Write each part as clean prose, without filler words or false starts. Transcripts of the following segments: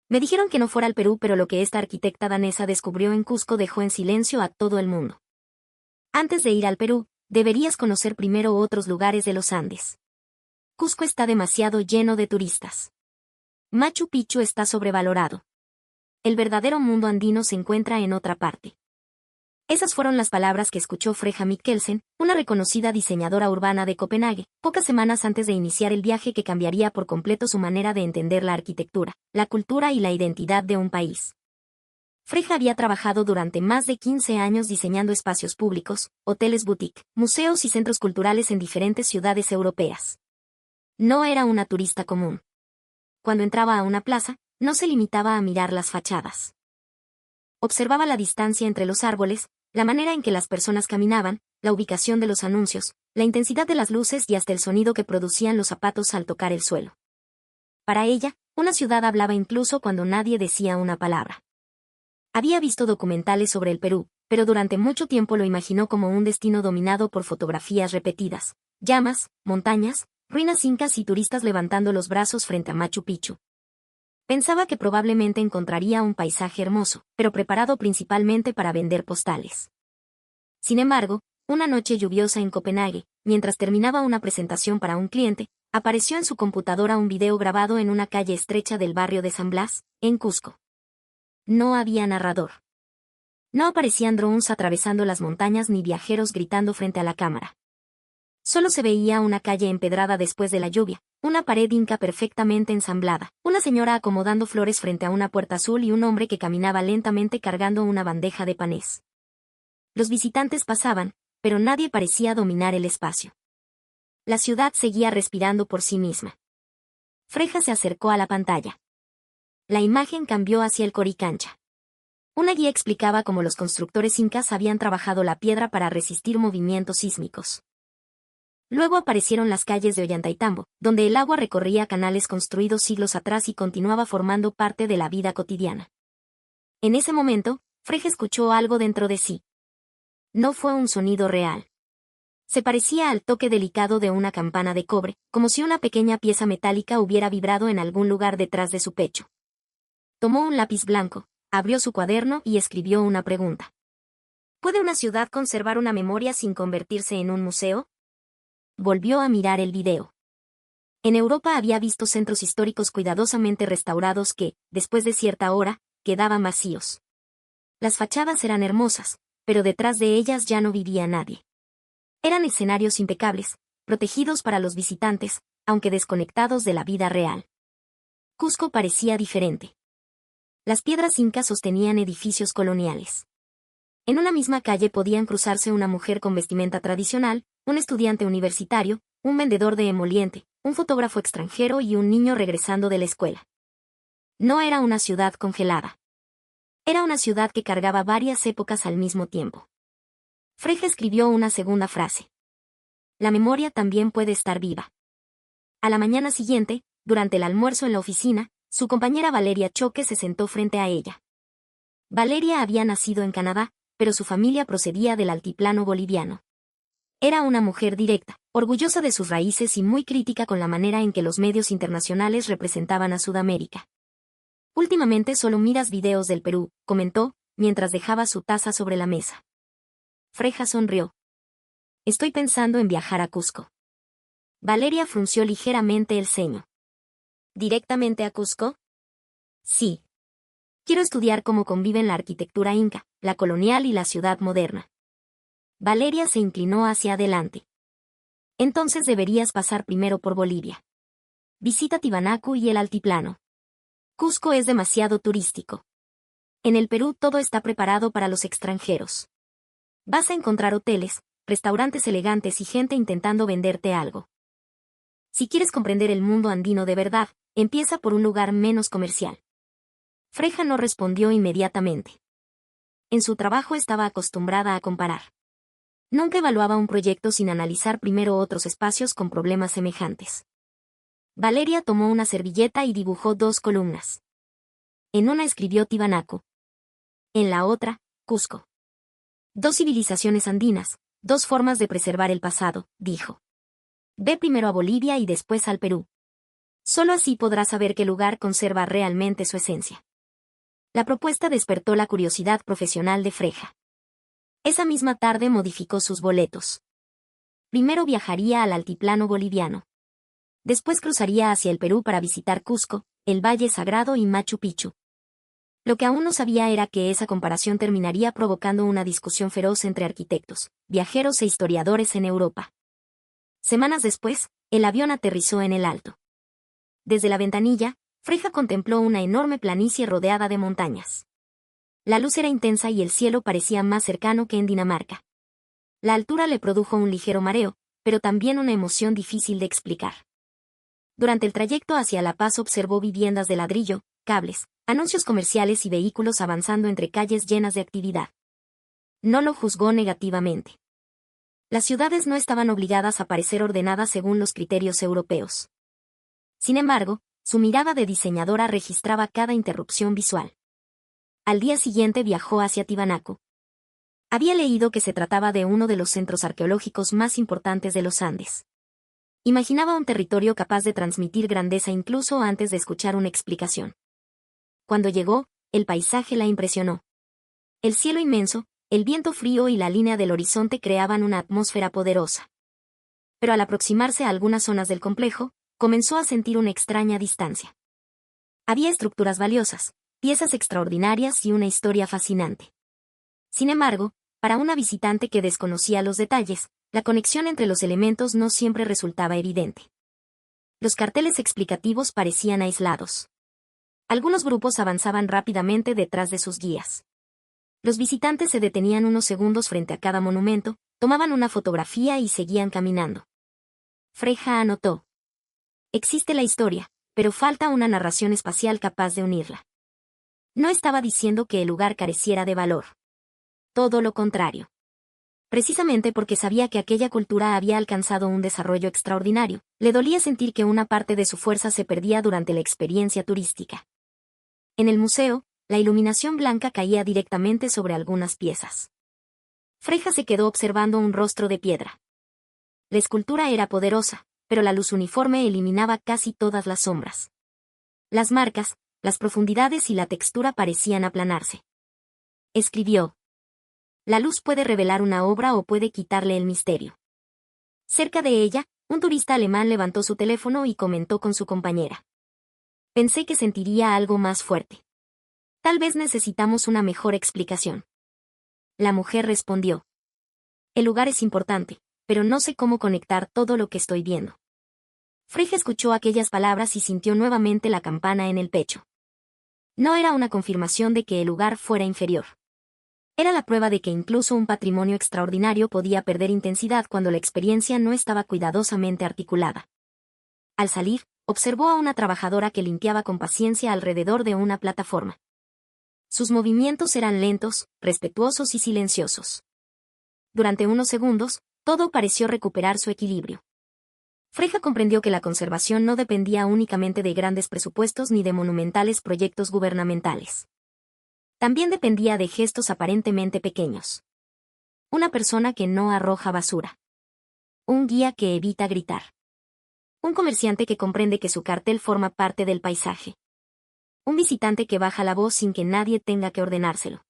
Me dijeron que no fuera al Perú, pero lo que esta arquitecta danesa descubrió en Cusco dejó en silencio a todo el mundo. Antes de ir al Perú, deberías conocer primero otros lugares de los Andes. Cusco está demasiado lleno de turistas. Machu Picchu está sobrevalorado. El verdadero mundo andino se encuentra en otra parte. Esas fueron las palabras que escuchó Freja Mikkelsen, una reconocida diseñadora urbana de Copenhague, pocas semanas antes de iniciar el viaje que cambiaría por completo su manera de entender la arquitectura, la cultura y la identidad de un país. Freja había trabajado durante más de 15 años diseñando espacios públicos, hoteles boutique, museos y centros culturales en diferentes ciudades europeas. No era una turista común. Cuando entraba a una plaza, no se limitaba a mirar las fachadas. Observaba la distancia entre los árboles, la manera en que las personas caminaban, la ubicación de los anuncios, la intensidad de las luces y hasta el sonido que producían los zapatos al tocar el suelo. Para ella, una ciudad hablaba incluso cuando nadie decía una palabra. Había visto documentales sobre el Perú, pero durante mucho tiempo lo imaginó como un destino dominado por fotografías repetidas, llamas, montañas, ruinas incas y turistas levantando los brazos frente a Machu Picchu. Pensaba que probablemente encontraría un paisaje hermoso, pero preparado principalmente para vender postales. Sin embargo, una noche lluviosa en Copenhague, mientras terminaba una presentación para un cliente, apareció en su computadora un video grabado en una calle estrecha del barrio de San Blas, en Cusco. No había narrador. No aparecían drones atravesando las montañas ni viajeros gritando frente a la cámara. Solo se veía una calle empedrada después de la lluvia, una pared inca perfectamente ensamblada, una señora acomodando flores frente a una puerta azul y un hombre que caminaba lentamente cargando una bandeja de panés. Los visitantes pasaban, pero nadie parecía dominar el espacio. La ciudad seguía respirando por sí misma. Freja se acercó a la pantalla. La imagen cambió hacia el Coricancha. Una guía explicaba cómo los constructores incas habían trabajado la piedra para resistir movimientos sísmicos. Luego aparecieron las calles de Ollantaytambo, donde el agua recorría canales construidos siglos atrás y continuaba formando parte de la vida cotidiana. En ese momento, Freja escuchó algo dentro de sí. No fue un sonido real. Se parecía al toque delicado de una campana de cobre, como si una pequeña pieza metálica hubiera vibrado en algún lugar detrás de su pecho. Tomó un lápiz blanco, abrió su cuaderno y escribió una pregunta. ¿Puede una ciudad conservar una memoria sin convertirse en un museo? Volvió a mirar el video. En Europa había visto centros históricos cuidadosamente restaurados que, después de cierta hora, quedaban vacíos. Las fachadas eran hermosas, pero detrás de ellas ya no vivía nadie. Eran escenarios impecables, protegidos para los visitantes, aunque desconectados de la vida real. Cusco parecía diferente. Las piedras incas sostenían edificios coloniales. En una misma calle podían cruzarse una mujer con vestimenta tradicional, un estudiante universitario, un vendedor de emoliente, un fotógrafo extranjero y un niño regresando de la escuela. No era una ciudad congelada. Era una ciudad que cargaba varias épocas al mismo tiempo. Freja escribió una segunda frase. La memoria también puede estar viva. A la mañana siguiente, durante el almuerzo en la oficina, su compañera Valeria Choque se sentó frente a ella. Valeria había nacido en Canadá, pero su familia procedía del altiplano boliviano. Era una mujer directa, orgullosa de sus raíces y muy crítica con la manera en que los medios internacionales representaban a Sudamérica. Últimamente solo miras videos del Perú, comentó, mientras dejaba su taza sobre la mesa. Freja sonrió. Estoy pensando en viajar a Cusco. Valeria frunció ligeramente el ceño. ¿Directamente a Cusco? Sí. Quiero estudiar cómo conviven la arquitectura inca, la colonial y la ciudad moderna. Valeria se inclinó hacia adelante. Entonces deberías pasar primero por Bolivia. Visita Tiwanaku y el altiplano. Cusco es demasiado turístico. En el Perú todo está preparado para los extranjeros. Vas a encontrar hoteles, restaurantes elegantes y gente intentando venderte algo. Si quieres comprender el mundo andino de verdad, empieza por un lugar menos comercial. Freja no respondió inmediatamente. En su trabajo estaba acostumbrada a comparar. Nunca evaluaba un proyecto sin analizar primero otros espacios con problemas semejantes. Valeria tomó una servilleta y dibujó 2 columnas. En una escribió Tiwanaku. En la otra, Cusco. 2 civilizaciones andinas, 2 formas de preservar el pasado, dijo. Ve primero a Bolivia y después al Perú. Solo así podrá saber qué lugar conserva realmente su esencia. La propuesta despertó la curiosidad profesional de Freja. Esa misma tarde modificó sus boletos. Primero viajaría al altiplano boliviano. Después cruzaría hacia el Perú para visitar Cusco, el Valle Sagrado y Machu Picchu. Lo que aún no sabía era que esa comparación terminaría provocando una discusión feroz entre arquitectos, viajeros e historiadores en Europa. Semanas después, el avión aterrizó en el Alto. Desde la ventanilla, Freja contempló una enorme planicie rodeada de montañas. La luz era intensa y el cielo parecía más cercano que en Dinamarca. La altura le produjo un ligero mareo, pero también una emoción difícil de explicar. Durante el trayecto hacia La Paz observó viviendas de ladrillo, cables, anuncios comerciales y vehículos avanzando entre calles llenas de actividad. No lo juzgó negativamente. Las ciudades no estaban obligadas a parecer ordenadas según los criterios europeos. Sin embargo, su mirada de diseñadora registraba cada interrupción visual. Al día siguiente viajó hacia Tiwanaku. Había leído que se trataba de uno de los centros arqueológicos más importantes de los Andes. Imaginaba un territorio capaz de transmitir grandeza incluso antes de escuchar una explicación. Cuando llegó, el paisaje la impresionó. El cielo inmenso, el viento frío y la línea del horizonte creaban una atmósfera poderosa. Pero al aproximarse a algunas zonas del complejo, comenzó a sentir una extraña distancia. Había estructuras valiosas, piezas extraordinarias y una historia fascinante. Sin embargo, para una visitante que desconocía los detalles, la conexión entre los elementos no siempre resultaba evidente. Los carteles explicativos parecían aislados. Algunos grupos avanzaban rápidamente detrás de sus guías. Los visitantes se detenían unos segundos frente a cada monumento, tomaban una fotografía y seguían caminando. Freja anotó: existe la historia, pero falta una narración espacial capaz de unirla. No estaba diciendo que el lugar careciera de valor. Todo lo contrario. Precisamente porque sabía que aquella cultura había alcanzado un desarrollo extraordinario, le dolía sentir que una parte de su fuerza se perdía durante la experiencia turística. En el museo, la iluminación blanca caía directamente sobre algunas piezas. Freja se quedó observando un rostro de piedra. La escultura era poderosa, pero la luz uniforme eliminaba casi todas las sombras. Las marcas, las profundidades y la textura parecían aplanarse. Escribió: la luz puede revelar una obra o puede quitarle el misterio. Cerca de ella, un turista alemán levantó su teléfono y comentó con su compañera: pensé que sentiría algo más fuerte. Tal vez necesitamos una mejor explicación. La mujer respondió: el lugar es importante, pero no sé cómo conectar todo lo que estoy viendo. Freja escuchó aquellas palabras y sintió nuevamente la campana en el pecho. No era una confirmación de que el lugar fuera inferior. Era la prueba de que incluso un patrimonio extraordinario podía perder intensidad cuando la experiencia no estaba cuidadosamente articulada. Al salir, observó a una trabajadora que limpiaba con paciencia alrededor de una plataforma. Sus movimientos eran lentos, respetuosos y silenciosos. Durante unos segundos, todo pareció recuperar su equilibrio. Freja comprendió que la conservación no dependía únicamente de grandes presupuestos ni de monumentales proyectos gubernamentales. También dependía de gestos aparentemente pequeños. Una persona que no arroja basura. Un guía que evita gritar. Un comerciante que comprende que su cartel forma parte del paisaje. Un visitante que baja la voz sin que nadie tenga que ordenárselo.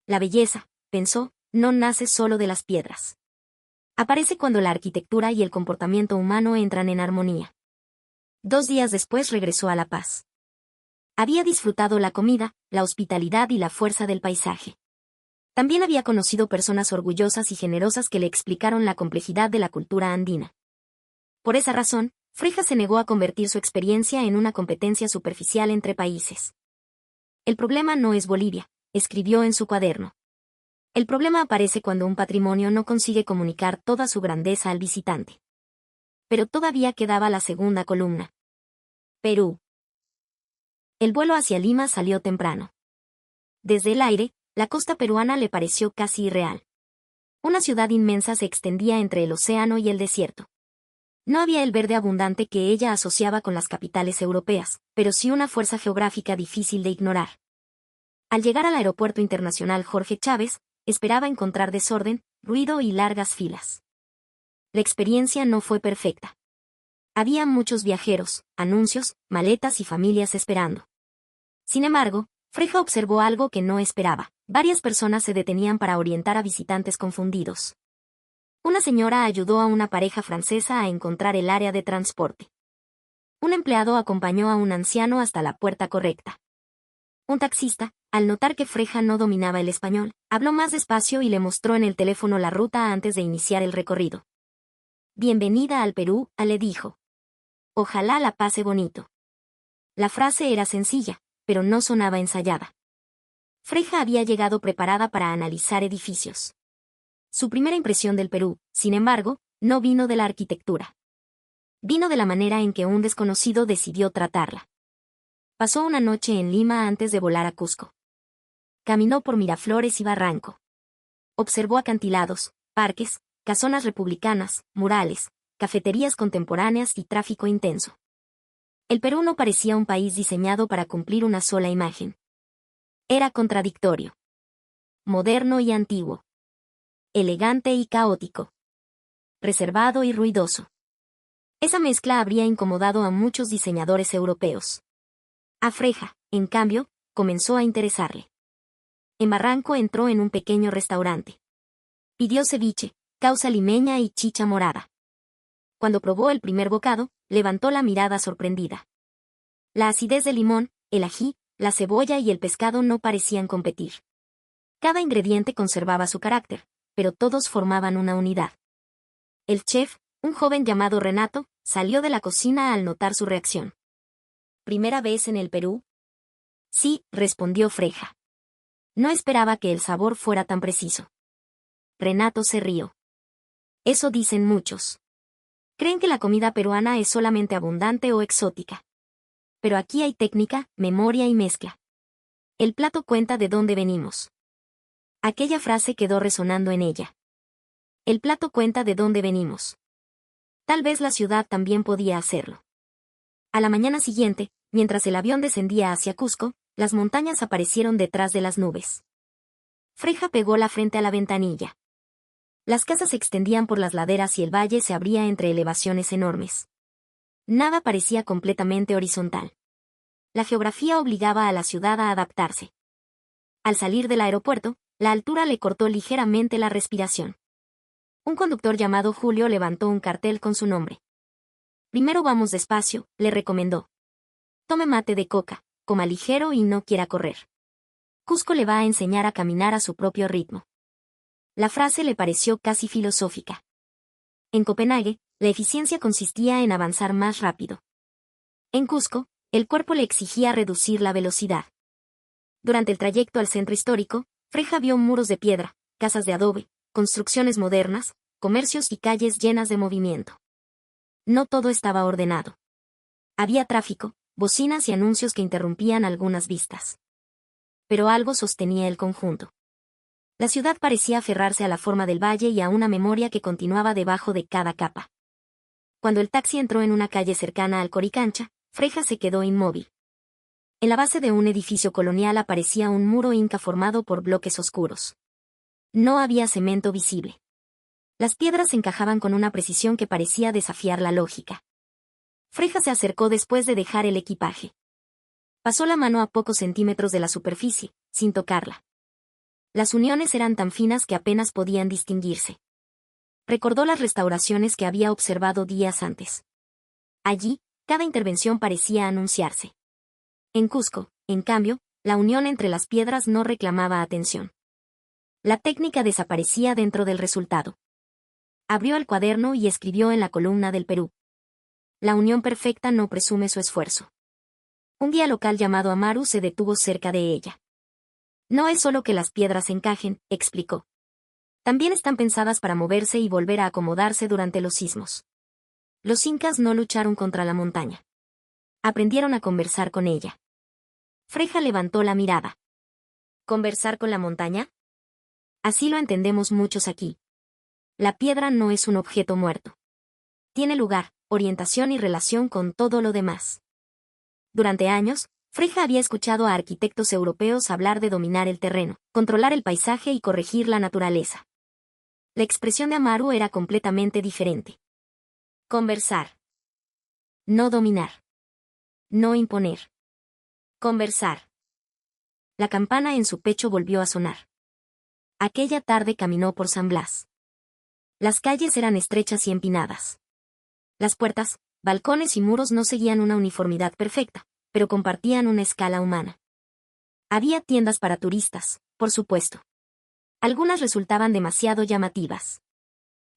La belleza, pensó, no nace solo de las piedras. Aparece cuando la arquitectura y el comportamiento humano entran en armonía. 2 días después regresó a La Paz. Había disfrutado la comida, la hospitalidad y la fuerza del paisaje. También había conocido personas orgullosas y generosas que le explicaron la complejidad de la cultura andina. Por esa razón, Freja se negó a convertir su experiencia en una competencia superficial entre países. El problema no es Bolivia, escribió en su cuaderno. El problema aparece cuando un patrimonio no consigue comunicar toda su grandeza al visitante. Pero todavía quedaba la segunda columna. Perú. El vuelo hacia Lima salió temprano. Desde el aire, la costa peruana le pareció casi irreal. Una ciudad inmensa se extendía entre el océano y el desierto. No había el verde abundante que ella asociaba con las capitales europeas, pero sí una fuerza geográfica difícil de ignorar. Al llegar al aeropuerto internacional Jorge Chávez, esperaba encontrar desorden, ruido y largas filas. La experiencia no fue perfecta. Había muchos viajeros, anuncios, maletas y familias esperando. Sin embargo, Freja observó algo que no esperaba. Varias personas se detenían para orientar a visitantes confundidos. Una señora ayudó a una pareja francesa a encontrar el área de transporte. Un empleado acompañó a un anciano hasta la puerta correcta. Un taxista, al notar que Freja no dominaba el español, habló más despacio y le mostró en el teléfono la ruta antes de iniciar el recorrido. «Bienvenida al Perú», le dijo. «Ojalá la pase bonito». La frase era sencilla, pero no sonaba ensayada. Freja había llegado preparada para analizar edificios. Su primera impresión del Perú, sin embargo, no vino de la arquitectura. Vino de la manera en que un desconocido decidió tratarla. Pasó una noche en Lima antes de volar a Cusco. Caminó por Miraflores y Barranco. Observó acantilados, parques, casonas republicanas, murales, cafeterías contemporáneas y tráfico intenso. El Perú no parecía un país diseñado para cumplir una sola imagen. Era contradictorio. Moderno y antiguo. Elegante y caótico. Reservado y ruidoso. Esa mezcla habría incomodado a muchos diseñadores europeos. A Freja, en cambio, comenzó a interesarle. En Barranco entró en un pequeño restaurante. Pidió ceviche, causa limeña y chicha morada. Cuando probó el primer bocado, levantó la mirada sorprendida. La acidez del limón, el ají, la cebolla y el pescado no parecían competir. Cada ingrediente conservaba su carácter, pero todos formaban una unidad. El chef, un joven llamado Renato, salió de la cocina al notar su reacción. ¿Primera vez en el Perú? Sí, respondió Freja. No esperaba que el sabor fuera tan preciso. Renato se rió. Eso dicen muchos. Creen que la comida peruana es solamente abundante o exótica. Pero aquí hay técnica, memoria y mezcla. El plato cuenta de dónde venimos. Aquella frase quedó resonando en ella. El plato cuenta de dónde venimos. Tal vez la ciudad también podía hacerlo. A la mañana siguiente, mientras el avión descendía hacia Cusco, las montañas aparecieron detrás de las nubes. Freja pegó la frente a la ventanilla. Las casas se extendían por las laderas y el valle se abría entre elevaciones enormes. Nada parecía completamente horizontal. La geografía obligaba a la ciudad a adaptarse. Al salir del aeropuerto, la altura le cortó ligeramente la respiración. Un conductor llamado Julio levantó un cartel con su nombre. Primero vamos despacio, le recomendó. Tome mate de coca, coma ligero y no quiera correr. Cusco le va a enseñar a caminar a su propio ritmo. La frase le pareció casi filosófica. En Copenhague, la eficiencia consistía en avanzar más rápido. En Cusco, el cuerpo le exigía reducir la velocidad. Durante el trayecto al centro histórico, Freja vio muros de piedra, casas de adobe, construcciones modernas, comercios y calles llenas de movimiento. No todo estaba ordenado. Había tráfico, bocinas y anuncios que interrumpían algunas vistas. Pero algo sostenía el conjunto. La ciudad parecía aferrarse a la forma del valle y a una memoria que continuaba debajo de cada capa. Cuando el taxi entró en una calle cercana al Coricancha, Freja se quedó inmóvil. En la base de un edificio colonial aparecía un muro inca formado por bloques oscuros. No había cemento visible. Las piedras encajaban con una precisión que parecía desafiar la lógica. Freja se acercó después de dejar el equipaje. Pasó la mano a pocos centímetros de la superficie, sin tocarla. Las uniones eran tan finas que apenas podían distinguirse. Recordó las restauraciones que había observado días antes. Allí, cada intervención parecía anunciarse. En Cusco, en cambio, la unión entre las piedras no reclamaba atención. La técnica desaparecía dentro del resultado. Abrió el cuaderno y escribió en la columna del Perú. La unión perfecta no presume su esfuerzo. Un guía local llamado Amaru se detuvo cerca de ella. No es solo que las piedras encajen, explicó. También están pensadas para moverse y volver a acomodarse durante los sismos. Los incas no lucharon contra la montaña. Aprendieron a conversar con ella. Freja levantó la mirada. ¿Conversar con la montaña? Así lo entendemos muchos aquí. La piedra no es un objeto muerto. Tiene lugar, orientación y relación con todo lo demás. Durante años, Freja había escuchado a arquitectos europeos hablar de dominar el terreno, controlar el paisaje y corregir la naturaleza. La expresión de Amaru era completamente diferente. Conversar. No dominar. No imponer. Conversar. La campana en su pecho volvió a sonar. Aquella tarde caminó por San Blas. Las calles eran estrechas y empinadas. Las puertas, balcones y muros no seguían una uniformidad perfecta, pero compartían una escala humana. Había tiendas para turistas, por supuesto. Algunas resultaban demasiado llamativas.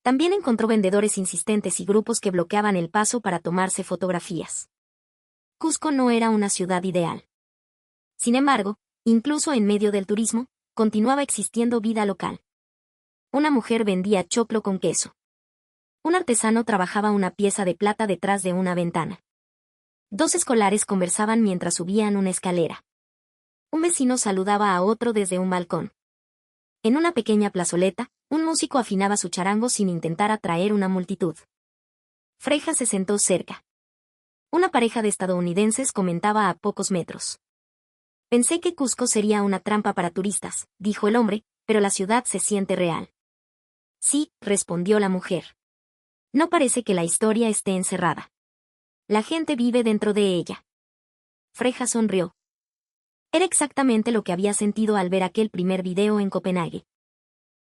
También encontró vendedores insistentes y grupos que bloqueaban el paso para tomarse fotografías. Cusco no era una ciudad ideal. Sin embargo, incluso en medio del turismo, continuaba existiendo vida local. Una mujer vendía choclo con queso. Un artesano trabajaba una pieza de plata detrás de una ventana. Dos escolares conversaban mientras subían una escalera. Un vecino saludaba a otro desde un balcón. En una pequeña plazoleta, un músico afinaba su charango sin intentar atraer una multitud. Freja se sentó cerca. Una pareja de estadounidenses comentaba a pocos metros. Pensé que Cusco sería una trampa para turistas, dijo el hombre, pero la ciudad se siente real. Sí, respondió la mujer. No parece que la historia esté encerrada. La gente vive dentro de ella. Freja sonrió. Era exactamente lo que había sentido al ver aquel primer video en Copenhague.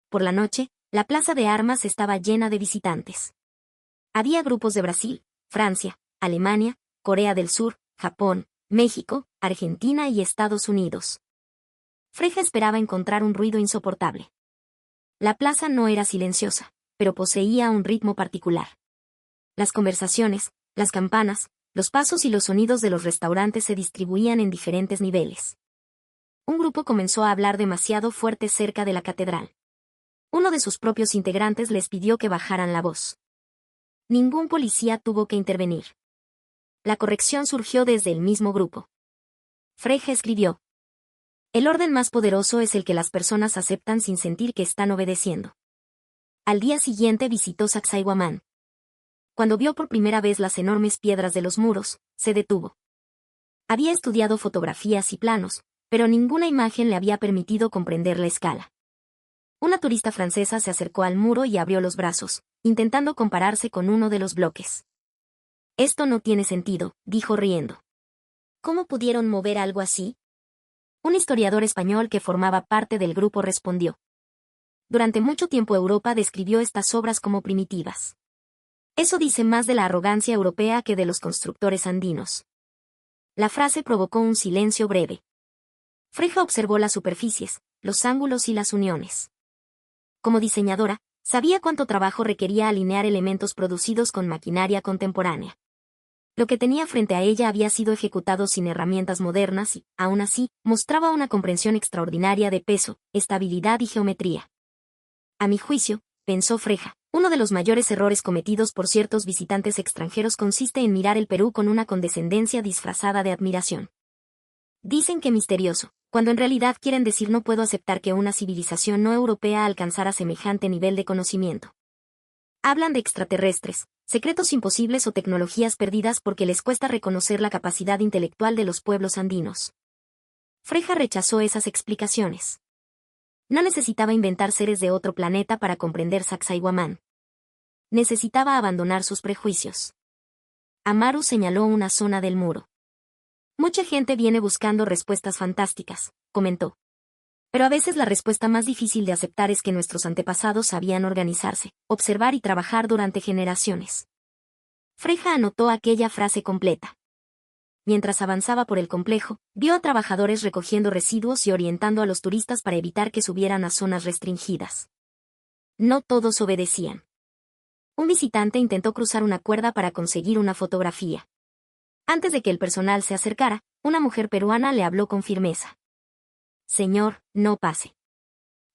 Por la noche, la plaza de armas estaba llena de visitantes. Había grupos de Brasil, Francia, Alemania, Corea del Sur, Japón, México, Argentina y Estados Unidos. Freja esperaba encontrar un ruido insoportable. La plaza no era silenciosa, pero poseía un ritmo particular. Las conversaciones, las campanas, los pasos y los sonidos de los restaurantes se distribuían en diferentes niveles. Un grupo comenzó a hablar demasiado fuerte cerca de la catedral. Uno de sus propios integrantes les pidió que bajaran la voz. Ningún policía tuvo que intervenir. La corrección surgió desde el mismo grupo. Freja escribió: el orden más poderoso es el que las personas aceptan sin sentir que están obedeciendo. Al día siguiente visitó Sacsayhuamán. Cuando vio por primera vez las enormes piedras de los muros, se detuvo. Había estudiado fotografías y planos, pero ninguna imagen le había permitido comprender la escala. Una turista francesa se acercó al muro y abrió los brazos, intentando compararse con uno de los bloques. Esto no tiene sentido, dijo riendo. ¿Cómo pudieron mover algo así? Un historiador español que formaba parte del grupo respondió. Durante mucho tiempo Europa describió estas obras como primitivas. Eso dice más de la arrogancia europea que de los constructores andinos. La frase provocó un silencio breve. Freja observó las superficies, los ángulos y las uniones. Como diseñadora, sabía cuánto trabajo requería alinear elementos producidos con maquinaria contemporánea. Lo que tenía frente a ella había sido ejecutado sin herramientas modernas y, aún así, mostraba una comprensión extraordinaria de peso, estabilidad y geometría. A mi juicio, pensó Freja, uno de los mayores errores cometidos por ciertos visitantes extranjeros consiste en mirar el Perú con una condescendencia disfrazada de admiración. Dicen que misterioso, cuando en realidad quieren decir no puedo aceptar que una civilización no europea alcanzara semejante nivel de conocimiento. Hablan de extraterrestres, secretos imposibles o tecnologías perdidas porque les cuesta reconocer la capacidad intelectual de los pueblos andinos. Freja rechazó esas explicaciones. No necesitaba inventar seres de otro planeta para comprender Sacsayhuamán. Necesitaba abandonar sus prejuicios. Amaru señaló una zona del muro. Mucha gente viene buscando respuestas fantásticas, comentó. Pero a veces la respuesta más difícil de aceptar es que nuestros antepasados sabían organizarse, observar y trabajar durante generaciones. Freja anotó aquella frase completa. Mientras avanzaba por el complejo, vio a trabajadores recogiendo residuos y orientando a los turistas para evitar que subieran a zonas restringidas. No todos obedecían. Un visitante intentó cruzar una cuerda para conseguir una fotografía. Antes de que el personal se acercara, una mujer peruana le habló con firmeza. Señor, no pase.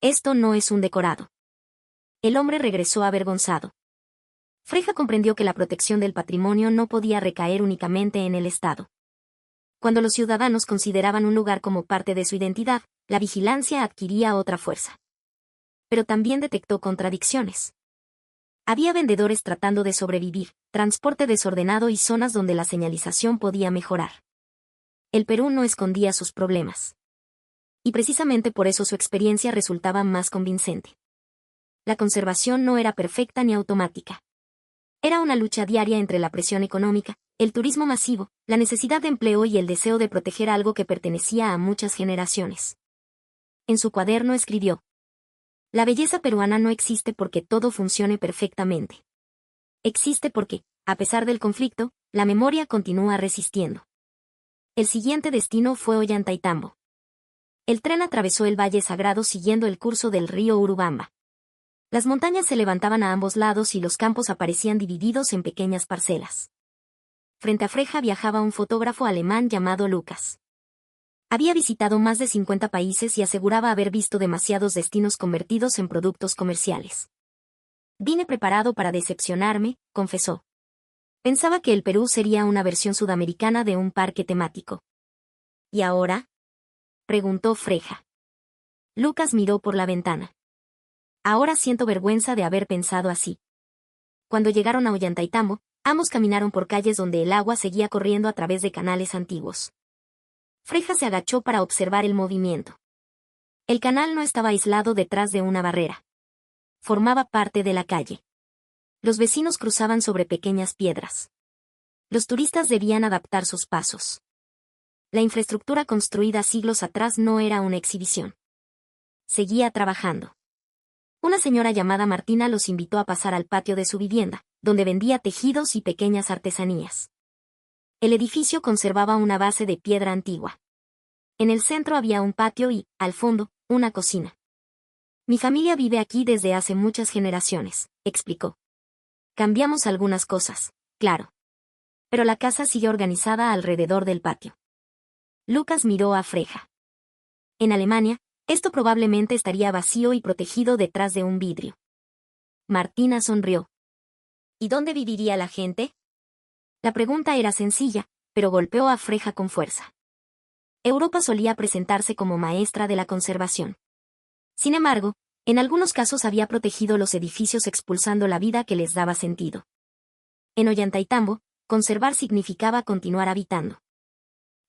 Esto no es un decorado. El hombre regresó avergonzado. Freja comprendió que la protección del patrimonio no podía recaer únicamente en el Estado. Cuando los ciudadanos consideraban un lugar como parte de su identidad, la vigilancia adquiría otra fuerza. Pero también detectó contradicciones. Había vendedores tratando de sobrevivir, transporte desordenado y zonas donde la señalización podía mejorar. El Perú no escondía sus problemas. Y precisamente por eso su experiencia resultaba más convincente. La conservación no era perfecta ni automática. Era una lucha diaria entre la presión económica, el turismo masivo, la necesidad de empleo y el deseo de proteger algo que pertenecía a muchas generaciones. En su cuaderno escribió: la belleza peruana no existe porque todo funcione perfectamente. Existe porque, a pesar del conflicto, la memoria continúa resistiendo. El siguiente destino fue Ollantaytambo. El tren atravesó el Valle Sagrado siguiendo el curso del río Urubamba. Las montañas se levantaban a ambos lados y los campos aparecían divididos en pequeñas parcelas. Frente a Freja viajaba un fotógrafo alemán llamado Lucas. Había visitado más de 50 países y aseguraba haber visto demasiados destinos convertidos en productos comerciales. Vine preparado para decepcionarme, confesó. Pensaba que el Perú sería una versión sudamericana de un parque temático. ¿Y ahora?, preguntó Freja. Lucas miró por la ventana. Ahora siento vergüenza de haber pensado así. Cuando llegaron a Ollantaytambo, ambos caminaron por calles donde el agua seguía corriendo a través de canales antiguos. Freja se agachó para observar el movimiento. El canal no estaba aislado detrás de una barrera. Formaba parte de la calle. Los vecinos cruzaban sobre pequeñas piedras. Los turistas debían adaptar sus pasos. La infraestructura construida siglos atrás no era una exhibición. Seguía trabajando. Una señora llamada Martina los invitó a pasar al patio de su vivienda, donde vendía tejidos y pequeñas artesanías. El edificio conservaba una base de piedra antigua. En el centro había un patio y, al fondo, una cocina. Mi familia vive aquí desde hace muchas generaciones, explicó. Cambiamos algunas cosas, claro. Pero la casa sigue organizada alrededor del patio. Lucas miró a Freja. En Alemania, esto probablemente estaría vacío y protegido detrás de un vidrio. Martina sonrió. ¿Y dónde viviría la gente? La pregunta era sencilla, pero golpeó a Freja con fuerza. Europa solía presentarse como maestra de la conservación. Sin embargo, en algunos casos había protegido los edificios expulsando la vida que les daba sentido. En Ollantaytambo, conservar significaba continuar habitando.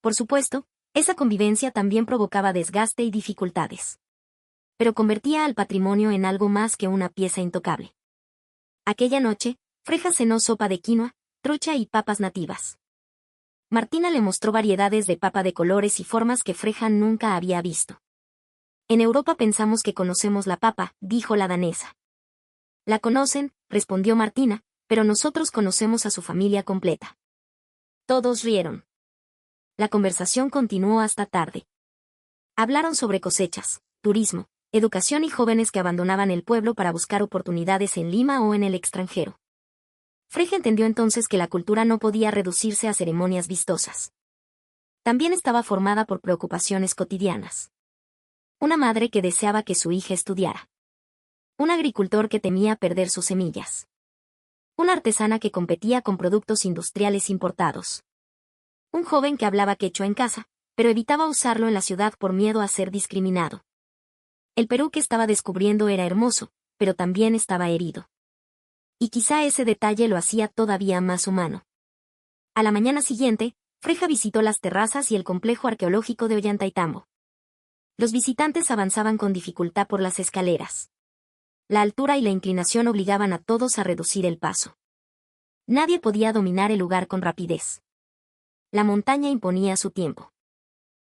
Por supuesto, esa convivencia también provocaba desgaste y dificultades. Pero convertía al patrimonio en algo más que una pieza intocable. Aquella noche, Freja cenó sopa de quinoa, trucha y papas nativas. Martina le mostró variedades de papa de colores y formas que Freja nunca había visto. En Europa pensamos que conocemos la papa, dijo la danesa. La conocen, respondió Martina, pero nosotros conocemos a su familia completa. Todos rieron. La conversación continuó hasta tarde. Hablaron sobre cosechas, turismo, educación y jóvenes que abandonaban el pueblo para buscar oportunidades en Lima o en el extranjero. Freja entendió entonces que la cultura no podía reducirse a ceremonias vistosas. También estaba formada por preocupaciones cotidianas. Una madre que deseaba que su hija estudiara. Un agricultor que temía perder sus semillas. Una artesana que competía con productos industriales importados. Un joven que hablaba quechua en casa, pero evitaba usarlo en la ciudad por miedo a ser discriminado. El Perú que estaba descubriendo era hermoso, pero también estaba herido. Y quizá ese detalle lo hacía todavía más humano. A la mañana siguiente, Freja visitó las terrazas y el complejo arqueológico de Ollantaytambo. Los visitantes avanzaban con dificultad por las escaleras. La altura y la inclinación obligaban a todos a reducir el paso. Nadie podía dominar el lugar con rapidez. La montaña imponía su tiempo.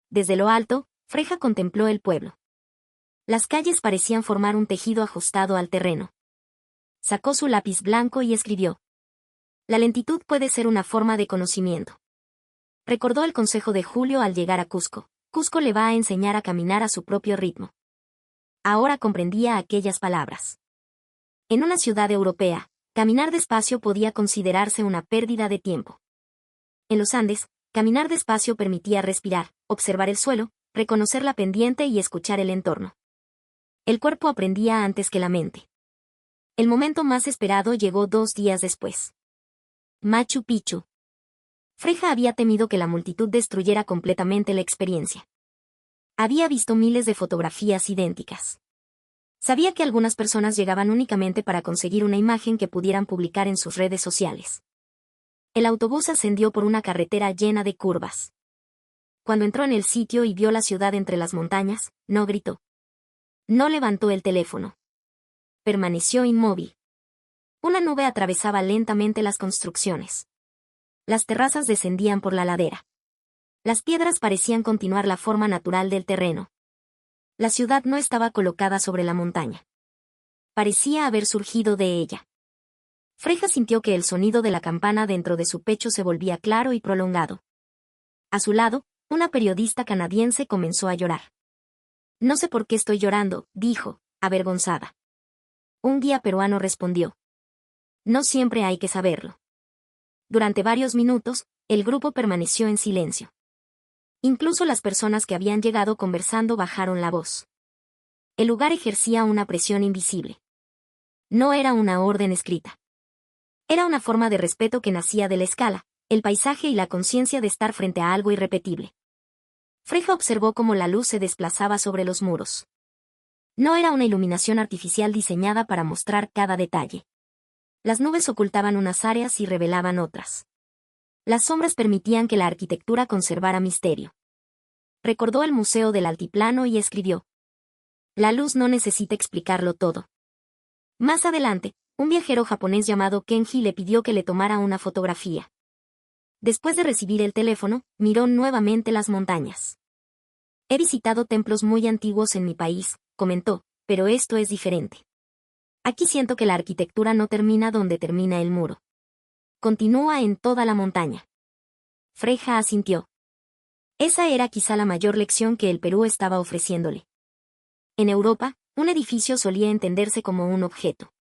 Desde lo alto, Freja contempló el pueblo. Las calles parecían formar un tejido ajustado al terreno. Sacó su lápiz blanco y escribió. La lentitud puede ser una forma de conocimiento. Recordó el consejo de Julio al llegar a Cusco. Cusco le va a enseñar a caminar a su propio ritmo. Ahora comprendía aquellas palabras. En una ciudad europea, caminar despacio podía considerarse una pérdida de tiempo. En los Andes, caminar despacio permitía respirar, observar el suelo, reconocer la pendiente y escuchar el entorno. El cuerpo aprendía antes que la mente. El momento más esperado llegó 2 días después. Machu Picchu. Freja había temido que la multitud destruyera completamente la experiencia. Había visto miles de fotografías idénticas. Sabía que algunas personas llegaban únicamente para conseguir una imagen que pudieran publicar en sus redes sociales. El autobús ascendió por una carretera llena de curvas. Cuando entró en el sitio y vio la ciudad entre las montañas, no gritó. No levantó el teléfono. Permaneció inmóvil. Una nube atravesaba lentamente las construcciones. Las terrazas descendían por la ladera. Las piedras parecían continuar la forma natural del terreno. La ciudad no estaba colocada sobre la montaña. Parecía haber surgido de ella. Freja sintió que el sonido de la campana dentro de su pecho se volvía claro y prolongado. A su lado, una periodista canadiense comenzó a llorar. No sé por qué estoy llorando, dijo, avergonzada. Un guía peruano respondió. No siempre hay que saberlo. Durante varios minutos, el grupo permaneció en silencio. Incluso las personas que habían llegado conversando bajaron la voz. El lugar ejercía una presión invisible. No era una orden escrita. Era una forma de respeto que nacía de la escala, el paisaje y la conciencia de estar frente a algo irrepetible. Freja observó cómo la luz se desplazaba sobre los muros. No era una iluminación artificial diseñada para mostrar cada detalle. Las nubes ocultaban unas áreas y revelaban otras. Las sombras permitían que la arquitectura conservara misterio. Recordó el Museo del Altiplano y escribió. La luz no necesita explicarlo todo. Más adelante, un viajero japonés llamado Kenji le pidió que le tomara una fotografía. Después de recibir el teléfono, miró nuevamente las montañas. He visitado templos muy antiguos en mi país, comentó, pero esto es diferente. Aquí siento que la arquitectura no termina donde termina el muro. Continúa en toda la montaña. Freja asintió. Esa era quizá la mayor lección que el Perú estaba ofreciéndole. En Europa, un edificio solía entenderse como un objeto.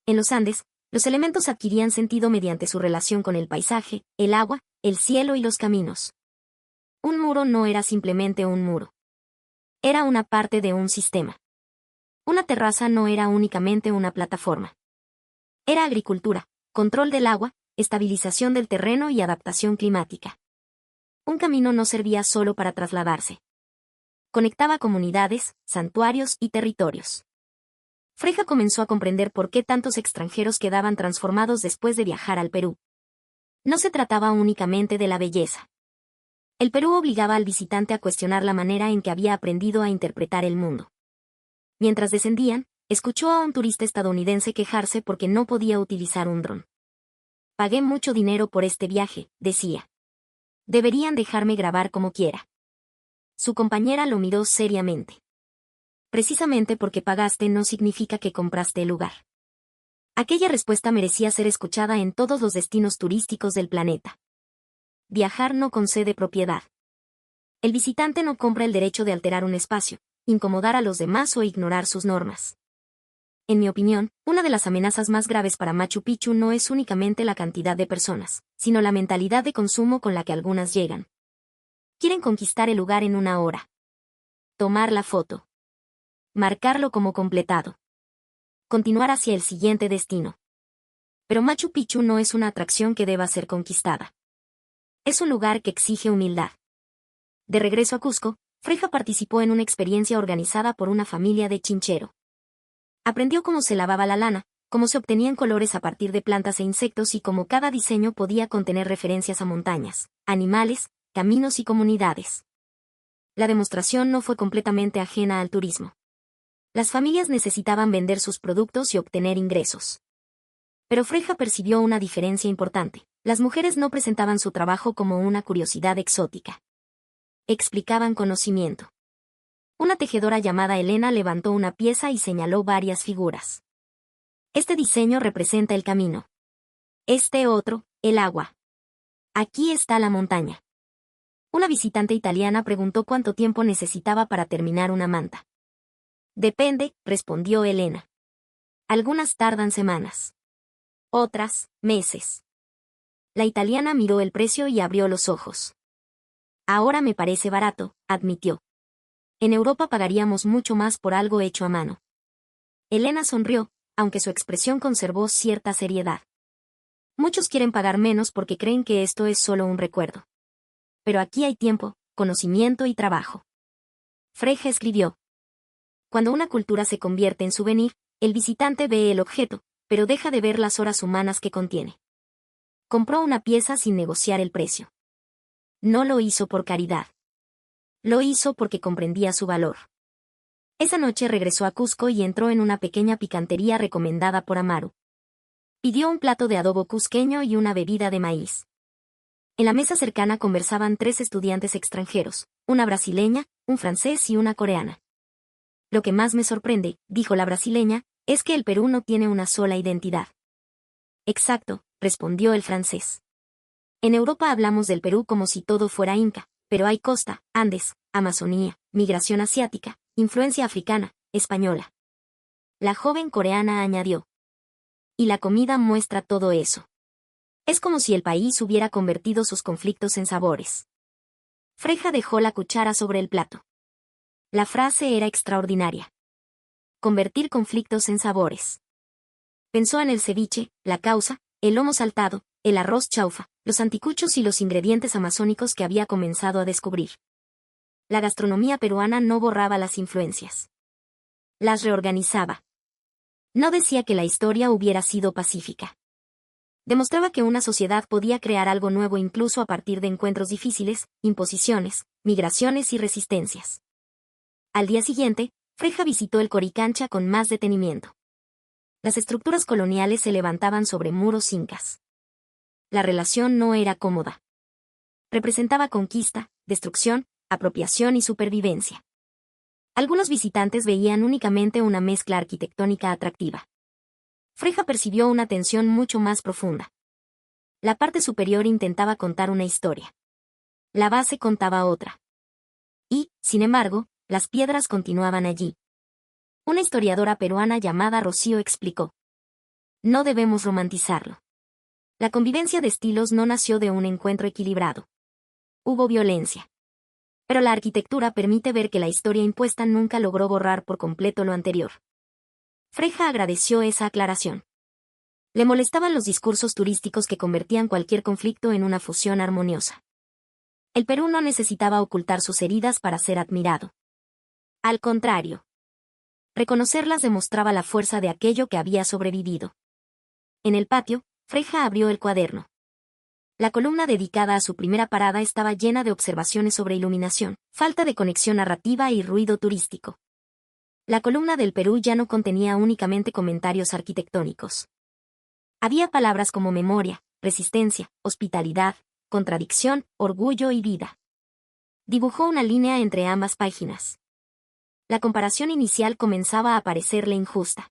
En los Andes, los elementos adquirían sentido mediante su relación con el paisaje, el agua, el cielo y los caminos. Un muro no era simplemente un muro. Era una parte de un sistema. Una terraza no era únicamente una plataforma. Era agricultura, control del agua, estabilización del terreno y adaptación climática. Un camino no servía solo para trasladarse. Conectaba comunidades, santuarios y territorios. Freja comenzó a comprender por qué tantos extranjeros quedaban transformados después de viajar al Perú. No se trataba únicamente de la belleza. El Perú obligaba al visitante a cuestionar la manera en que había aprendido a interpretar el mundo. Mientras descendían, escuchó a un turista estadounidense quejarse porque no podía utilizar un dron. Pagué mucho dinero por este viaje, decía. Deberían dejarme grabar como quiera. Su compañera lo miró seriamente. Precisamente porque pagaste no significa que compraste el lugar. Aquella respuesta merecía ser escuchada en todos los destinos turísticos del planeta. Viajar no concede propiedad. El visitante no compra el derecho de alterar un espacio, incomodar a los demás o ignorar sus normas. En mi opinión, una de las amenazas más graves para Machu Picchu no es únicamente la cantidad de personas, sino la mentalidad de consumo con la que algunas llegan. Quieren conquistar el lugar en una hora. Tomar la foto. Marcarlo como completado. Continuar hacia el siguiente destino. Pero Machu Picchu no es una atracción que deba ser conquistada. Es un lugar que exige humildad. De regreso a Cusco, Freja participó en una experiencia organizada por una familia de Chinchero. Aprendió cómo se lavaba la lana, cómo se obtenían colores a partir de plantas e insectos y cómo cada diseño podía contener referencias a montañas, animales, caminos y comunidades. La demostración no fue completamente ajena al turismo. Las familias necesitaban vender sus productos y obtener ingresos. Pero Freja percibió una diferencia importante. Las mujeres no presentaban su trabajo como una curiosidad exótica. Explicaban conocimiento. Una tejedora llamada Elena levantó una pieza y señaló varias figuras. Este diseño representa el camino. Este otro, el agua. Aquí está la montaña. Una visitante italiana preguntó cuánto tiempo necesitaba para terminar una manta. Depende, respondió Elena. Algunas tardan semanas. Otras, meses. La italiana miró el precio y abrió los ojos. Ahora me parece barato, admitió. En Europa pagaríamos mucho más por algo hecho a mano. Elena sonrió, aunque su expresión conservó cierta seriedad. Muchos quieren pagar menos porque creen que esto es solo un recuerdo. Pero aquí hay tiempo, conocimiento y trabajo. Freja escribió. Cuando una cultura se convierte en souvenir, el visitante ve el objeto, pero deja de ver las horas humanas que contiene. Compró una pieza sin negociar el precio. No lo hizo por caridad. Lo hizo porque comprendía su valor. Esa noche regresó a Cusco y entró en una pequeña picantería recomendada por Amaru. Pidió un plato de adobo cusqueño y una bebida de maíz. En la mesa cercana conversaban 3 estudiantes extranjeros, una brasileña, un francés y una coreana. Lo que más me sorprende, dijo la brasileña, es que el Perú no tiene una sola identidad. Exacto, respondió el francés. En Europa hablamos del Perú como si todo fuera inca, pero hay costa, Andes, Amazonía, migración asiática, influencia africana, española. La joven coreana añadió. Y la comida muestra todo eso. Es como si el país hubiera convertido sus conflictos en sabores. Freja dejó la cuchara sobre el plato. La frase era extraordinaria. Convertir conflictos en sabores. Pensó en el ceviche, la causa, el lomo saltado, el arroz chaufa, los anticuchos y los ingredientes amazónicos que había comenzado a descubrir. La gastronomía peruana no borraba las influencias. Las reorganizaba. No decía que la historia hubiera sido pacífica. Demostraba que una sociedad podía crear algo nuevo incluso a partir de encuentros difíciles, imposiciones, migraciones y resistencias. Al día siguiente, Freja visitó el Coricancha con más detenimiento. Las estructuras coloniales se levantaban sobre muros incas. La relación no era cómoda. Representaba conquista, destrucción, apropiación y supervivencia. Algunos visitantes veían únicamente una mezcla arquitectónica atractiva. Freja percibió una tensión mucho más profunda. La parte superior intentaba contar una historia. La base contaba otra. Y, sin embargo, las piedras continuaban allí. Una historiadora peruana llamada Rocío explicó. No debemos romantizarlo. La convivencia de estilos no nació de un encuentro equilibrado. Hubo violencia. Pero la arquitectura permite ver que la historia impuesta nunca logró borrar por completo lo anterior. Freja agradeció esa aclaración. Le molestaban los discursos turísticos que convertían cualquier conflicto en una fusión armoniosa. El Perú no necesitaba ocultar sus heridas para ser admirado. Al contrario. Reconocerlas demostraba la fuerza de aquello que había sobrevivido. En el patio, Freja abrió el cuaderno. La columna dedicada a su primera parada estaba llena de observaciones sobre iluminación, falta de conexión narrativa y ruido turístico. La columna del Perú ya no contenía únicamente comentarios arquitectónicos. Había palabras como memoria, resistencia, hospitalidad, contradicción, orgullo y vida. Dibujó una línea entre ambas páginas. La comparación inicial comenzaba a parecerle injusta.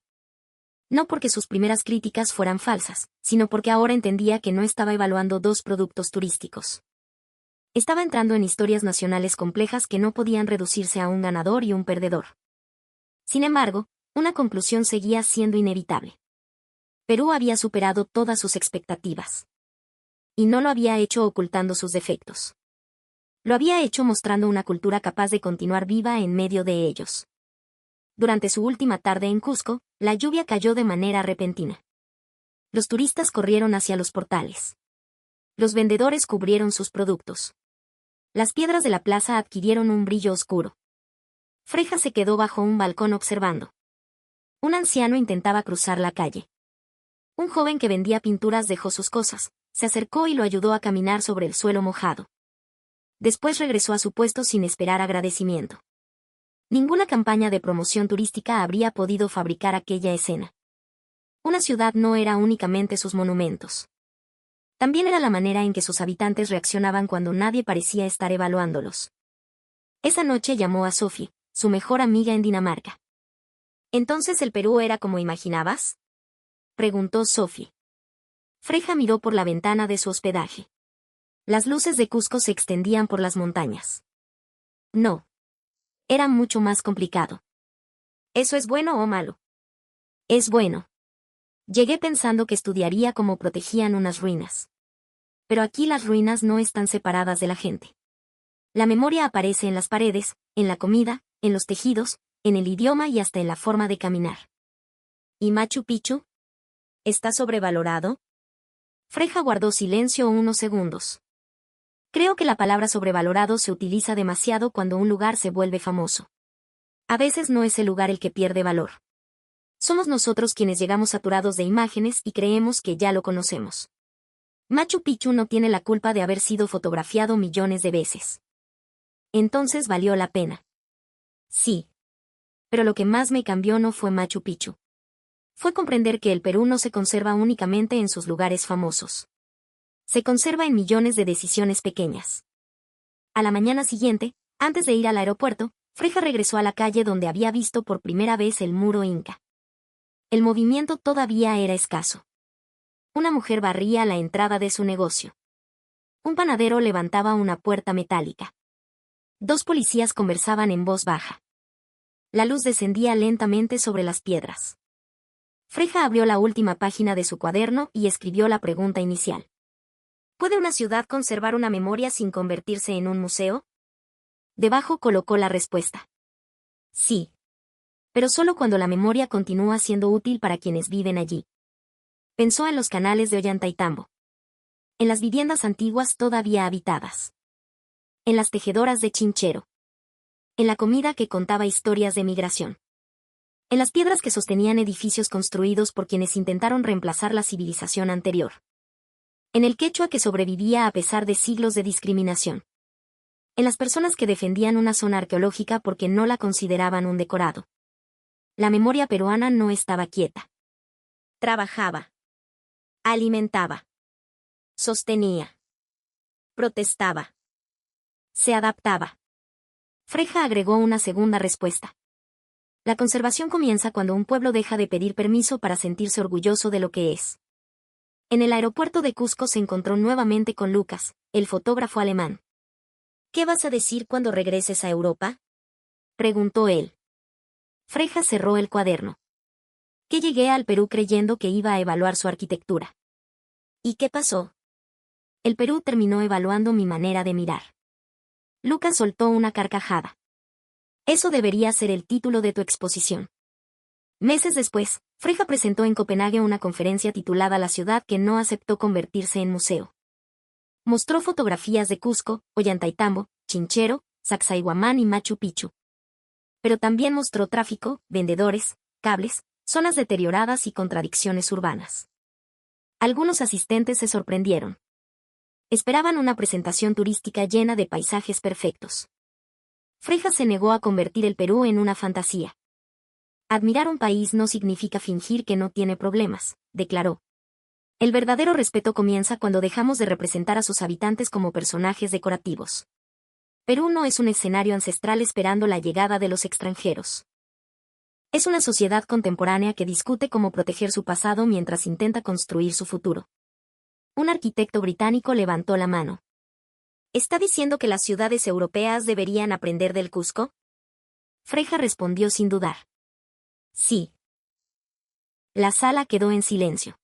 No porque sus primeras críticas fueran falsas, sino porque ahora entendía que no estaba evaluando 2 productos turísticos. Estaba entrando en historias nacionales complejas que no podían reducirse a un ganador y un perdedor. Sin embargo, una conclusión seguía siendo inevitable. Perú había superado todas sus expectativas. Y no lo había hecho ocultando sus defectos. Lo había hecho mostrando una cultura capaz de continuar viva en medio de ellos. Durante su última tarde en Cusco, la lluvia cayó de manera repentina. Los turistas corrieron hacia los portales. Los vendedores cubrieron sus productos. Las piedras de la plaza adquirieron un brillo oscuro. Freja se quedó bajo un balcón observando. Un anciano intentaba cruzar la calle. Un joven que vendía pinturas dejó sus cosas, se acercó y lo ayudó a caminar sobre el suelo mojado. Después regresó a su puesto sin esperar agradecimiento. Ninguna campaña de promoción turística habría podido fabricar aquella escena. Una ciudad no era únicamente sus monumentos. También era la manera en que sus habitantes reaccionaban cuando nadie parecía estar evaluándolos. Esa noche llamó a Sophie, su mejor amiga en Dinamarca. ¿Entonces el Perú era como imaginabas?, preguntó Sophie. Freja miró por la ventana de su hospedaje. Las luces de Cusco se extendían por las montañas. No. Era mucho más complicado. ¿Eso es bueno o malo? Es bueno. Llegué pensando que estudiaría cómo protegían unas ruinas. Pero aquí las ruinas no están separadas de la gente. La memoria aparece en las paredes, en la comida, en los tejidos, en el idioma y hasta en la forma de caminar. ¿Y Machu Picchu? ¿Está sobrevalorado? Freja guardó silencio unos segundos. Creo que la palabra sobrevalorado se utiliza demasiado cuando un lugar se vuelve famoso. A veces no es el lugar el que pierde valor. Somos nosotros quienes llegamos saturados de imágenes y creemos que ya lo conocemos. Machu Picchu no tiene la culpa de haber sido fotografiado millones de veces. Entonces valió la pena. Sí. Pero lo que más me cambió no fue Machu Picchu. fue comprender que el Perú no se conserva únicamente en sus lugares famosos. Se conserva en millones de decisiones pequeñas. A la mañana siguiente, antes de ir al aeropuerto, Freja regresó a la calle donde había visto por primera vez el muro inca. El movimiento todavía era escaso. Una mujer barría la entrada de su negocio. Un panadero levantaba una puerta metálica. 2 policías conversaban en voz baja. La luz descendía lentamente sobre las piedras. Freja abrió la última página de su cuaderno y escribió la pregunta inicial. ¿Puede una ciudad conservar una memoria sin convertirse en un museo? Debajo colocó la respuesta. Sí. Pero solo cuando la memoria continúa siendo útil para quienes viven allí. Pensó en los canales de Ollantaytambo. En las viviendas antiguas todavía habitadas. En las tejedoras de Chinchero. En la comida que contaba historias de migración. En las piedras que sostenían edificios construidos por quienes intentaron reemplazar la civilización anterior. En el quechua que sobrevivía a pesar de siglos de discriminación. En las personas que defendían una zona arqueológica porque no la consideraban un decorado. La memoria peruana no estaba quieta. Trabajaba. Alimentaba. Sostenía. Protestaba. Se adaptaba. Freja agregó una segunda respuesta. La conservación comienza cuando un pueblo deja de pedir permiso para sentirse orgulloso de lo que es. En el aeropuerto de Cusco se encontró nuevamente con Lucas, el fotógrafo alemán. ¿Qué vas a decir cuando regreses a Europa?, preguntó él. Freja cerró el cuaderno. Que llegué al Perú creyendo que iba a evaluar su arquitectura. ¿Y qué pasó? El Perú terminó evaluando mi manera de mirar. Lucas soltó una carcajada. Eso debería ser el título de tu exposición. Meses después, Freja presentó en Copenhague una conferencia titulada La ciudad que no aceptó convertirse en museo. Mostró fotografías de Cusco, Ollantaytambo, Chinchero, Sacsayhuamán y Machu Picchu. Pero también mostró tráfico, vendedores, cables, zonas deterioradas y contradicciones urbanas. Algunos asistentes se sorprendieron. Esperaban una presentación turística llena de paisajes perfectos. Freja se negó a convertir el Perú en una fantasía. Admirar un país no significa fingir que no tiene problemas, declaró. El verdadero respeto comienza cuando dejamos de representar a sus habitantes como personajes decorativos. Perú no es un escenario ancestral esperando la llegada de los extranjeros. Es una sociedad contemporánea que discute cómo proteger su pasado mientras intenta construir su futuro. Un arquitecto británico levantó la mano. ¿Está diciendo que las ciudades europeas deberían aprender del Cusco? Freja respondió sin dudar. Sí. La sala quedó en silencio.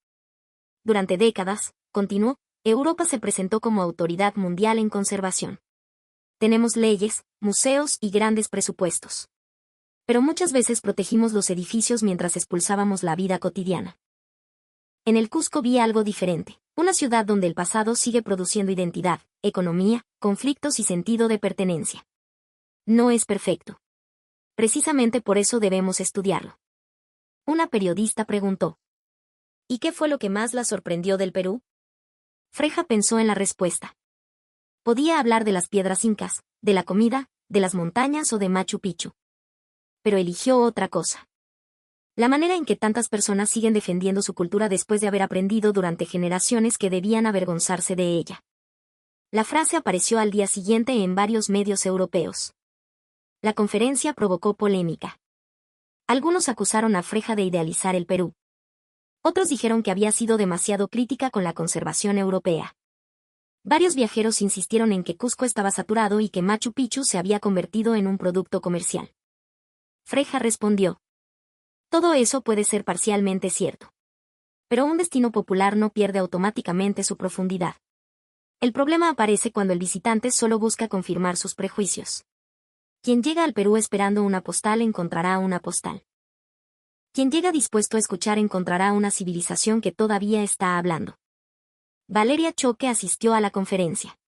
Durante décadas, continuó, Europa se presentó como autoridad mundial en conservación. Tenemos leyes, museos y grandes presupuestos. Pero muchas veces protegimos los edificios mientras expulsábamos la vida cotidiana. En el Cusco vi algo diferente, una ciudad donde el pasado sigue produciendo identidad, economía, conflictos y sentido de pertenencia. No es perfecto. Precisamente por eso debemos estudiarlo. Una periodista preguntó. ¿Y qué fue lo que más la sorprendió del Perú? Freja pensó en la respuesta. Podía hablar de las piedras incas, de la comida, de las montañas o de Machu Picchu. Pero eligió otra cosa. La manera en que tantas personas siguen defendiendo su cultura después de haber aprendido durante generaciones que debían avergonzarse de ella. La frase apareció al día siguiente en varios medios europeos. La conferencia provocó polémica. Algunos acusaron a Freja de idealizar el Perú. Otros dijeron que había sido demasiado crítica con la conservación europea. Varios viajeros insistieron en que Cusco estaba saturado y que Machu Picchu se había convertido en un producto comercial. Freja respondió. Todo eso puede ser parcialmente cierto. Pero un destino popular no pierde automáticamente su profundidad. El problema aparece cuando el visitante solo busca confirmar sus prejuicios. Quien llega al Perú esperando una postal encontrará una postal. Quien llega dispuesto a escuchar encontrará una civilización que todavía está hablando. Valeria Choque asistió a la conferencia.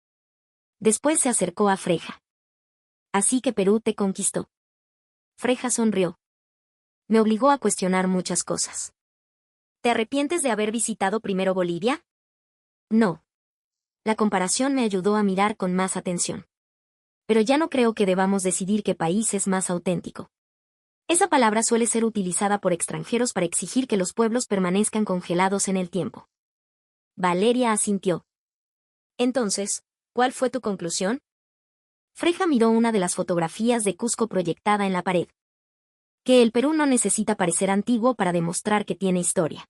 Después se acercó a Freja. Así que Perú te conquistó. Freja sonrió. Me obligó a cuestionar muchas cosas. ¿Te arrepientes de haber visitado primero Bolivia? No. La comparación me ayudó a mirar con más atención. Pero ya no creo que debamos decidir qué país es más auténtico. Esa palabra suele ser utilizada por extranjeros para exigir que los pueblos permanezcan congelados en el tiempo. Valeria asintió. Entonces, ¿cuál fue tu conclusión? Freja miró una de las fotografías de Cusco proyectada en la pared. Que el Perú no necesita parecer antiguo para demostrar que tiene historia.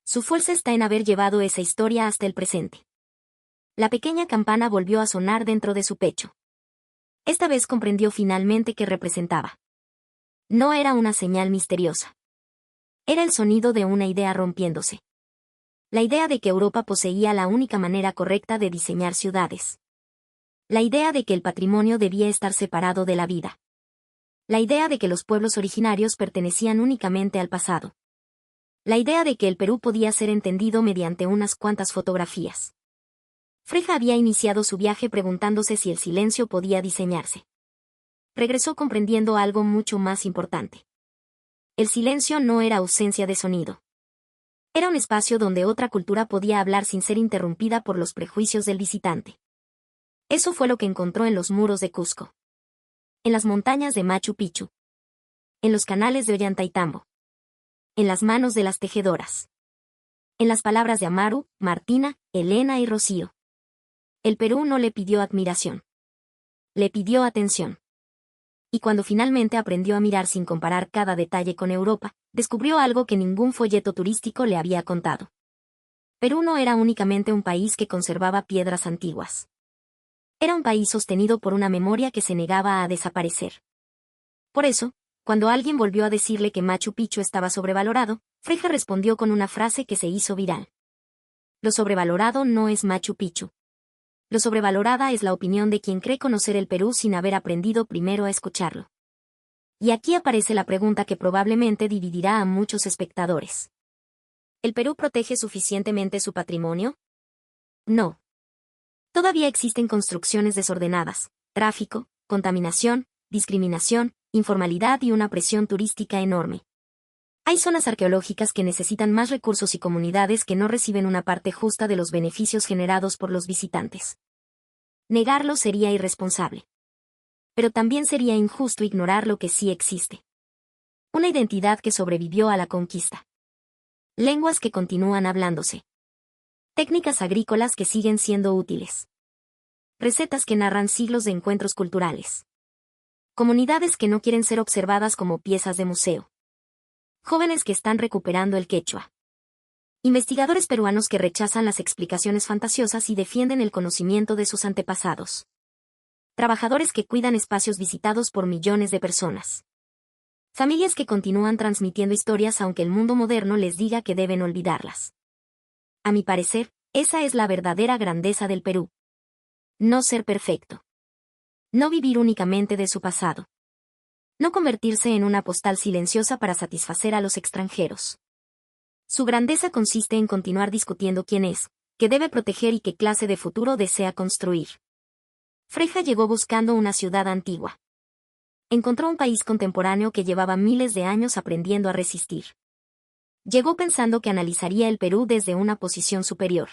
Su fuerza está en haber llevado esa historia hasta el presente. La pequeña campana volvió a sonar dentro de su pecho. Esta vez comprendió finalmente qué representaba. No era una señal misteriosa. Era el sonido de una idea rompiéndose. La idea de que Europa poseía la única manera correcta de diseñar ciudades. La idea de que el patrimonio debía estar separado de la vida. La idea de que los pueblos originarios pertenecían únicamente al pasado. La idea de que el Perú podía ser entendido mediante unas cuantas fotografías. Freja había iniciado su viaje preguntándose si el silencio podía diseñarse. Regresó comprendiendo algo mucho más importante. El silencio no era ausencia de sonido. Era un espacio donde otra cultura podía hablar sin ser interrumpida por los prejuicios del visitante. Eso fue lo que encontró en los muros de Cusco. En las montañas de Machu Picchu. En los canales de Ollantaytambo. En las manos de las tejedoras. En las palabras de Amaru, Martina, Elena y Rocío. El Perú no le pidió admiración. Le pidió atención. Y cuando finalmente aprendió a mirar sin comparar cada detalle con Europa, descubrió algo que ningún folleto turístico le había contado. Perú no era únicamente un país que conservaba piedras antiguas. Era un país sostenido por una memoria que se negaba a desaparecer. Por eso, cuando alguien volvió a decirle que Machu Picchu estaba sobrevalorado, Freja respondió con una frase que se hizo viral. Lo sobrevalorado no es Machu Picchu. Lo sobrevalorada es la opinión de quien cree conocer el Perú sin haber aprendido primero a escucharlo. Y aquí aparece la pregunta que probablemente dividirá a muchos espectadores. ¿El Perú protege suficientemente su patrimonio? No. Todavía existen construcciones desordenadas, tráfico, contaminación, discriminación, informalidad y una presión turística enorme. Hay zonas arqueológicas que necesitan más recursos y comunidades que no reciben una parte justa de los beneficios generados por los visitantes. Negarlo sería irresponsable. Pero también sería injusto ignorar lo que sí existe. Una identidad que sobrevivió a la conquista. Lenguas que continúan hablándose. Técnicas agrícolas que siguen siendo útiles. Recetas que narran siglos de encuentros culturales. Comunidades que no quieren ser observadas como piezas de museo. Jóvenes que están recuperando el quechua. Investigadores peruanos que rechazan las explicaciones fantasiosas y defienden el conocimiento de sus antepasados. Trabajadores que cuidan espacios visitados por millones de personas. Familias que continúan transmitiendo historias aunque el mundo moderno les diga que deben olvidarlas. A mi parecer, esa es la verdadera grandeza del Perú. No ser perfecto. No vivir únicamente de su pasado. No convertirse en una postal silenciosa para satisfacer a los extranjeros. Su grandeza consiste en continuar discutiendo quién es, qué debe proteger y qué clase de futuro desea construir. Freja llegó buscando una ciudad antigua. Encontró un país contemporáneo que llevaba miles de años aprendiendo a resistir. Llegó pensando que analizaría el Perú desde una posición superior.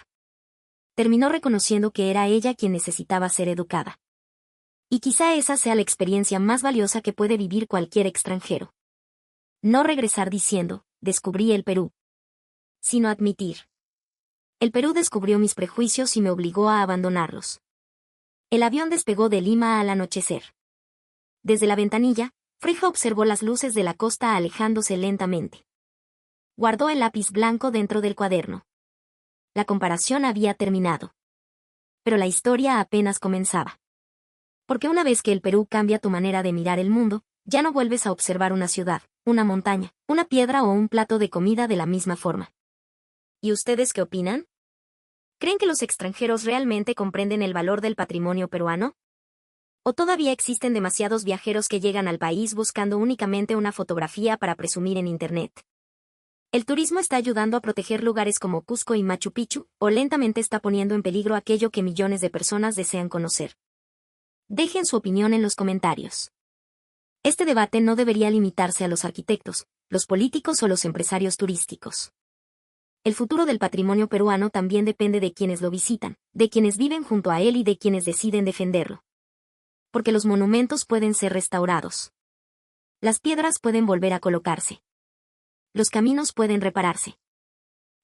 Terminó reconociendo que era ella quien necesitaba ser educada. Y quizá esa sea la experiencia más valiosa que puede vivir cualquier extranjero. No regresar diciendo, descubrí el Perú. Sino admitir. El Perú descubrió mis prejuicios y me obligó a abandonarlos. El avión despegó de Lima al anochecer. Desde la ventanilla, Freja observó las luces de la costa alejándose lentamente. Guardó el lápiz blanco dentro del cuaderno. La comparación había terminado. Pero la historia apenas comenzaba. Porque una vez que el Perú cambia tu manera de mirar el mundo, ya no vuelves a observar una ciudad, una montaña, una piedra o un plato de comida de la misma forma. ¿Y ustedes qué opinan? ¿Creen que los extranjeros realmente comprenden el valor del patrimonio peruano? ¿O todavía existen demasiados viajeros que llegan al país buscando únicamente una fotografía para presumir en Internet? ¿El turismo está ayudando a proteger lugares como Cusco y Machu Picchu, o lentamente está poniendo en peligro aquello que millones de personas desean conocer? Dejen su opinión en los comentarios. Este debate no debería limitarse a los arquitectos, los políticos o los empresarios turísticos. El futuro del patrimonio peruano también depende de quienes lo visitan, de quienes viven junto a él y de quienes deciden defenderlo. Porque los monumentos pueden ser restaurados. Las piedras pueden volver a colocarse. Los caminos pueden repararse.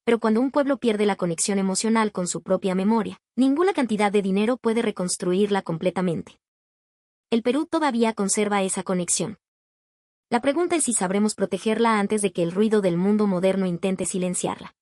Pero cuando un pueblo pierde la conexión emocional con su propia memoria, ninguna cantidad de dinero puede reconstruirla completamente. El Perú todavía conserva esa conexión. La pregunta es si sabremos protegerla antes de que el ruido del mundo moderno intente silenciarla.